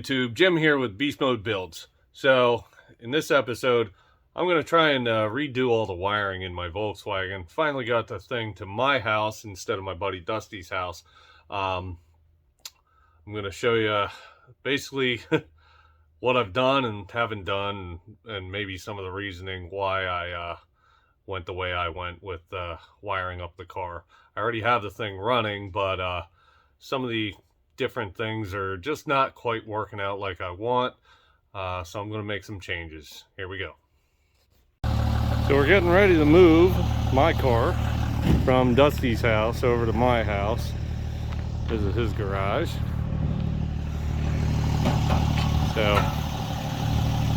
YouTube? Jim here with Beast Mode Builds. So in this episode, I'm going to try and redo all the wiring in my Volkswagen. Finally got the thing to my house instead of my buddy Dusty's house. I'm going to show you basically what I've done and haven't done, and maybe some of the reasoning why I went the way I went with wiring up the car. I already have the thing running, but some of the different things are just not quite working out like I want. So I'm going to make some changes. Here we go. So we're getting ready to move my car from Dusty's house over to my house. This is his garage. So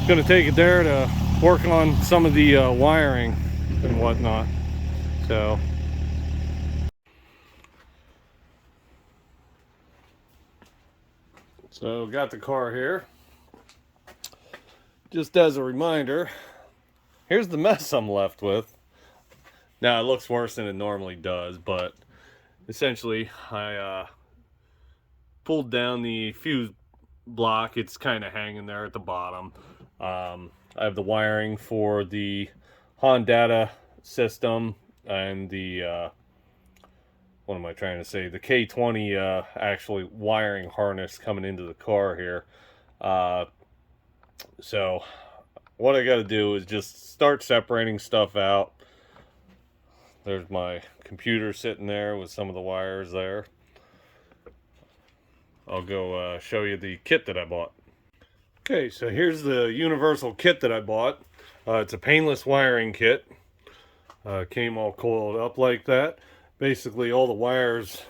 going to take it there to work on some of the wiring and whatnot. So got the car here. Just as a reminder, here's the mess I'm left with. Now it looks worse than it normally does, but essentially I pulled down the fuse block. It's kind of hanging there at the bottom. I have the wiring for the Honda system and the what am I trying to say? The K20 actually wiring harness coming into the car here. So what I got to do is just start separating stuff out. There's my computer sitting there with some of the wires there. I'll go show you the kit that I bought. Okay, so here's the universal kit that I bought. It's a painless wiring kit. Came all coiled up like that. Basically all the wires,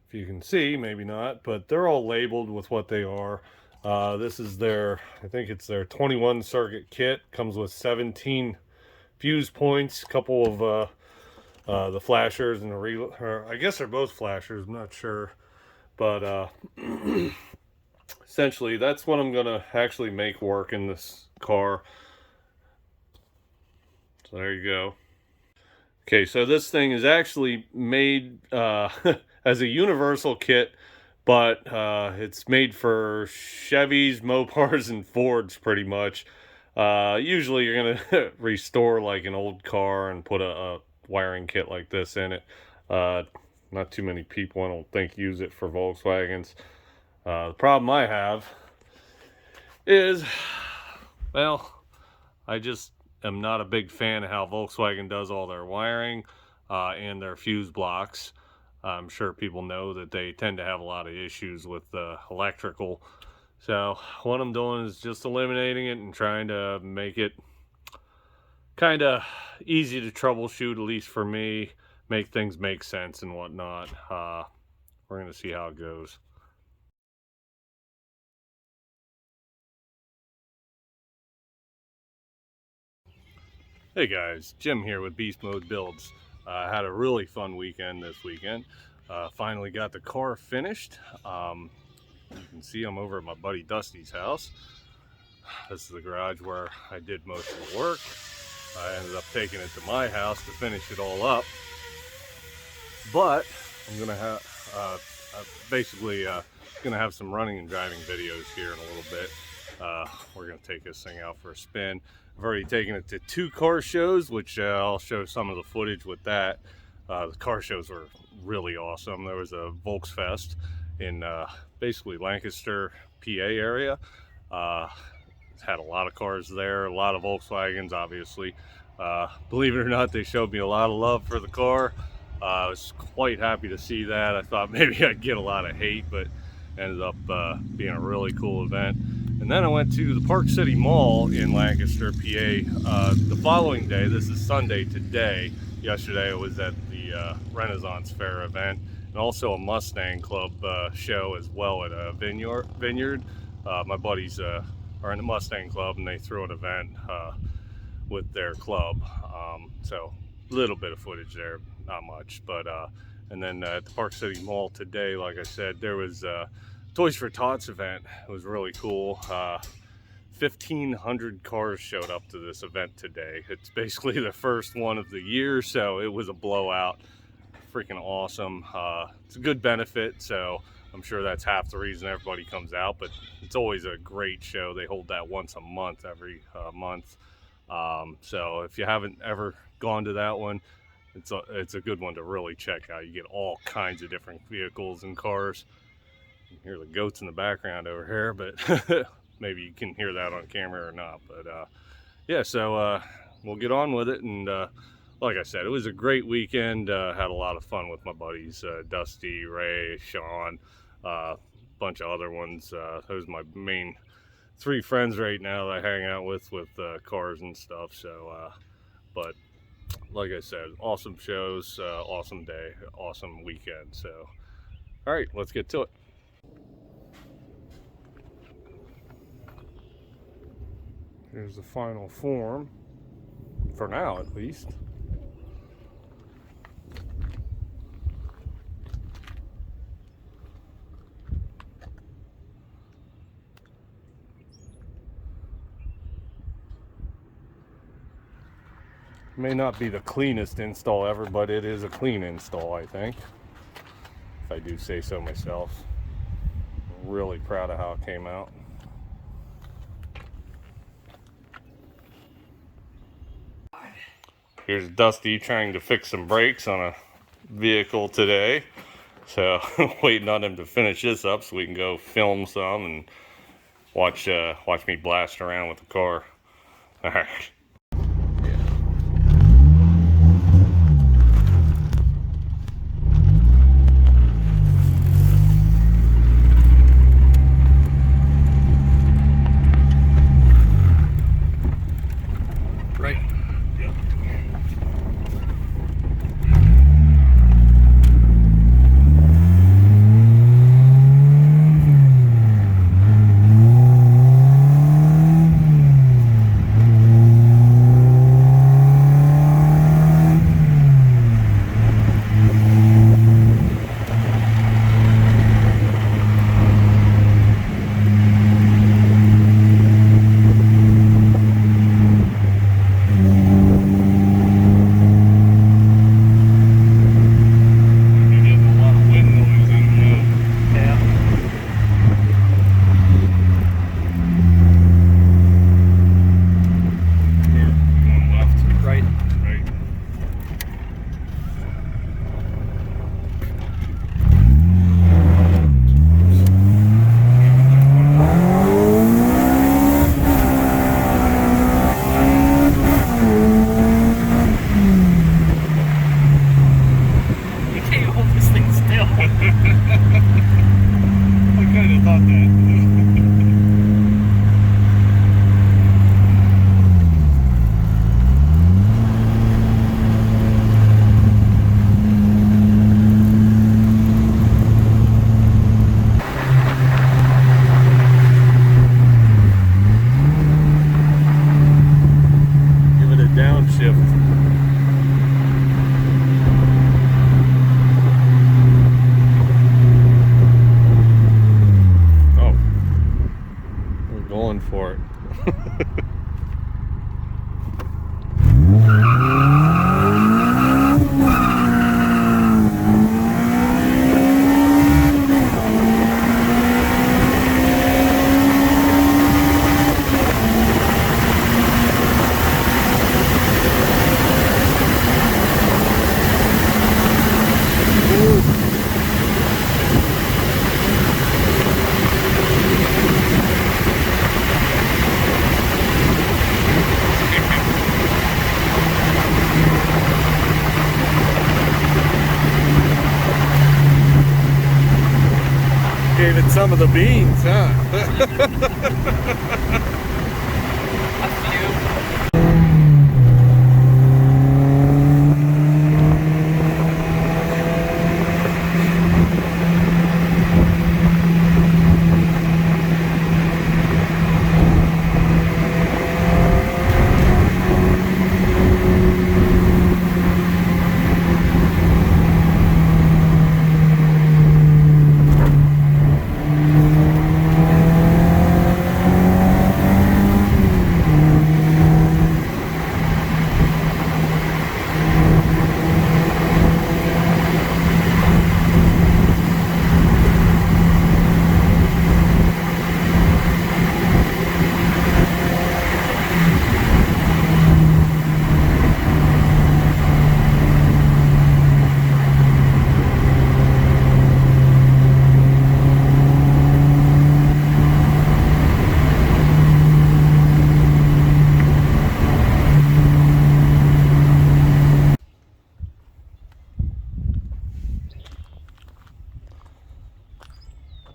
if you can see, maybe not, but they're all labeled with what they are. This is their, I think it's their 21 circuit kit. Comes with 17 fuse points, a couple of the flashers and the relay, or I guess they're both flashers, I'm not sure. But essentially that's what I'm gonna actually make work in this car. So there you go. Okay, so this thing is actually made as a universal kit, but it's made for Chevys, Mopars, and Fords pretty much. Usually you're gonna restore like an old car and put a wiring kit like this in it. Not too many people, I don't think, use it for Volkswagens. The problem I have is, well, I'm not a big fan of how Volkswagen does all their wiring and their fuse blocks. I'm sure people know that they tend to have a lot of issues with electrical. So what I'm doing is just eliminating it and trying to make it kind of easy to troubleshoot, at least for me, make things make sense and whatnot. We're going to see how it goes. Hey guys, Jim here with Beast Mode Builds. I had a really fun weekend this weekend. Finally got the car finished. You can see I'm over at my buddy Dusty's house. This is the garage where I did most of the work. I ended up taking it to my house to finish it all up. But I'm gonna have basically gonna have some running and driving videos here in a little bit. We're gonna take this thing out for a spin. I've already taken it to 2 car shows, which I'll show some of the footage with that. The car shows were really awesome. There was a Volksfest in basically Lancaster, PA area. Had a lot of cars there, a lot of Volkswagens, obviously. Believe it or not, they showed me a lot of love for the car. I was quite happy to see that. I thought maybe I'd get a lot of hate, but ended up being a really cool event. And then I went to the Park City Mall in Lancaster, PA, the following day. This is Sunday today. Yesterday I was at the Renaissance Fair event, and also a Mustang Club show as well at a vineyard. My buddies are in the Mustang Club, and they threw an event with their club. So a little bit of footage there, not much. But and then at the Park City Mall today, like I said, there was Toys for Tots event. It was really cool. 1,500 cars showed up to this event today. It's basically the first one of the year, so it was a blowout. freaking awesome. It's a good benefit, so I'm sure that's half the reason everybody comes out, but it's always a great show. They hold that once a month, every month. So if you haven't ever gone to that one, it's a good one to really check out. You get all kinds of different vehicles and cars. You can hear the goats in the background over here, but maybe you can hear that on camera or not. But yeah, so we'll get on with it. And like I said, it was a great weekend. Had a lot of fun with my buddies, Dusty, Ray, Sean, a bunch of other ones. Those are my main 3 friends right now that I hang out with cars and stuff. So, but like I said, awesome shows, awesome day, awesome weekend. So, all right, let's get to it. Here's the final form, for now at least. May not be the cleanest install ever, but it is a clean install, I think, if I do say so myself. I'm really proud of how it came out. Here's Dusty trying to fix some brakes on a vehicle today. So waiting on him to finish this up so we can go film some and watch me blast around with the car. All right. For it. Gave it some of the beans, huh?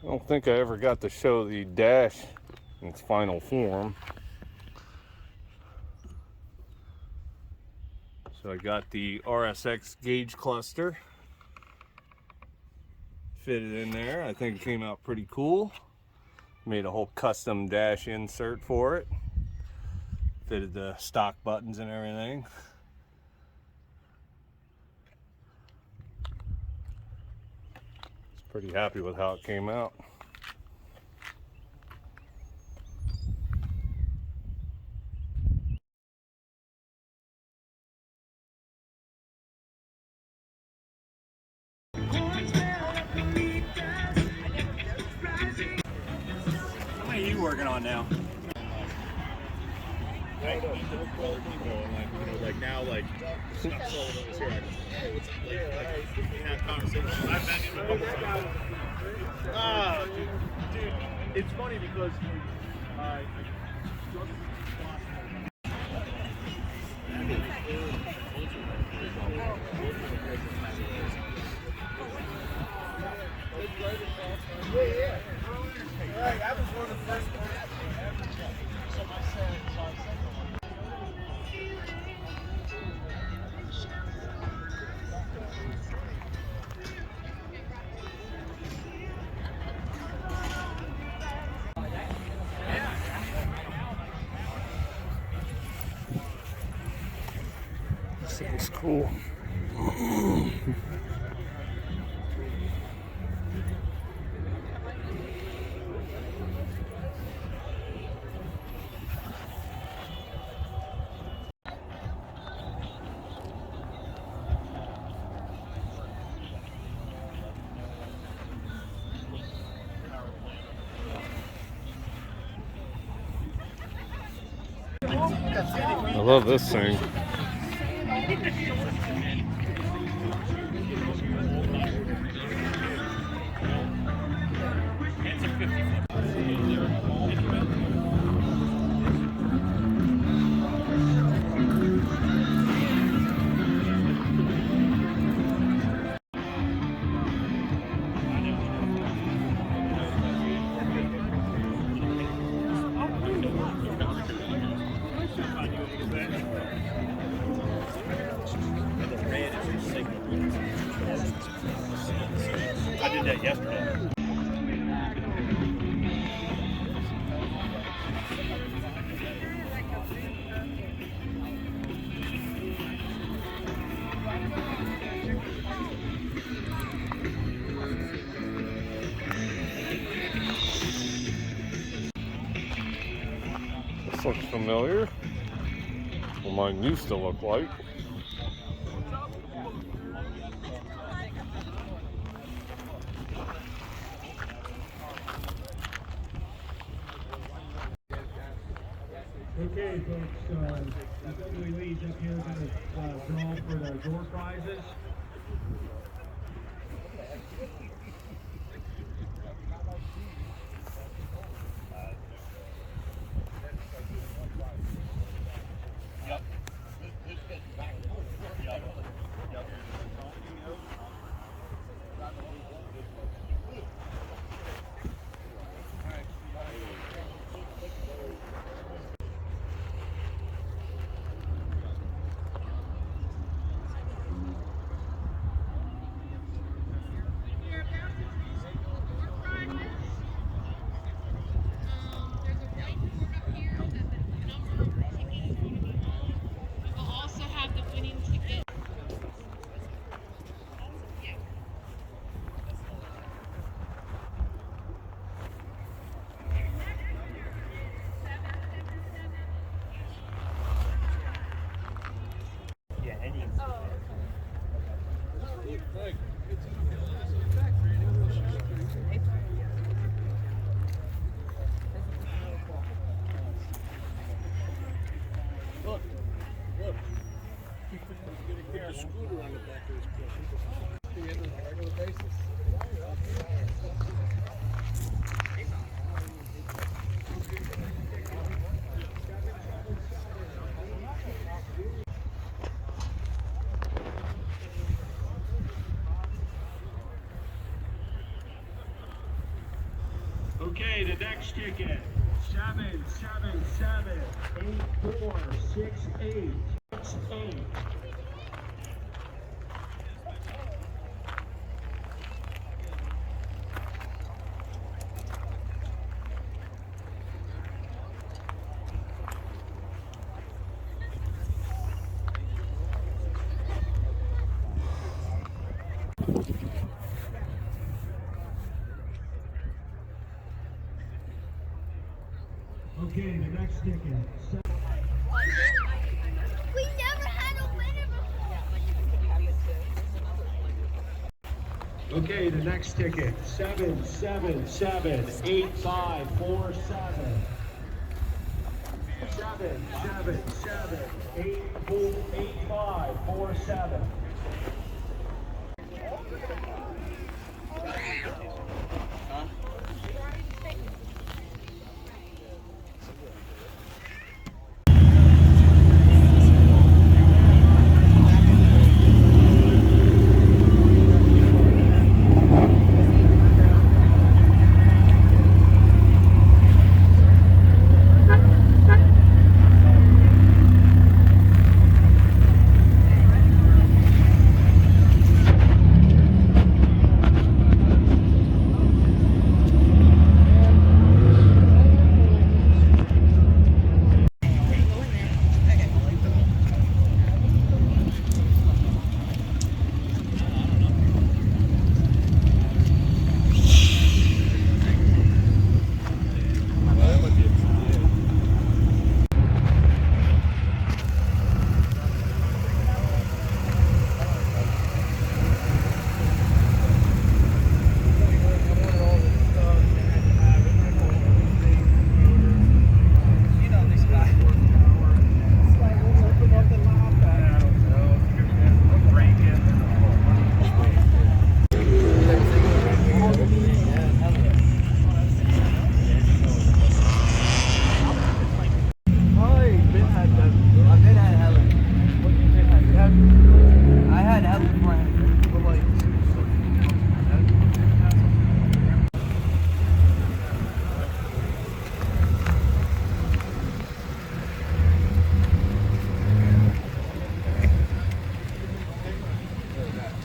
I don't think I ever got to show the dash in its final form. So I got the RSX gauge cluster fitted in there. I think it came out pretty cool. Made a whole custom dash insert for it. Fitted the stock buttons and everything. Pretty happy with how it came out. How many are you working on now? Like now, like stuff sold over here. Hey, what's up? Like, we have conversations. I've met him a couple times. Oh, dude, it's funny because that was one of the first ones. So I said. This thing's cool. I love this thing. I did that yesterday. This looks familiar. Well, mine used to look like. Okay, folks, assembly leads up here to the draw for the door prizes. Scooter on the back of his car. On a regular basis. Okay, the next ticket, 777 8468 68. Okay, the next ticket. We never had a winner before. Okay, the next ticket, 777 8547. 777 8547. Right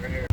here.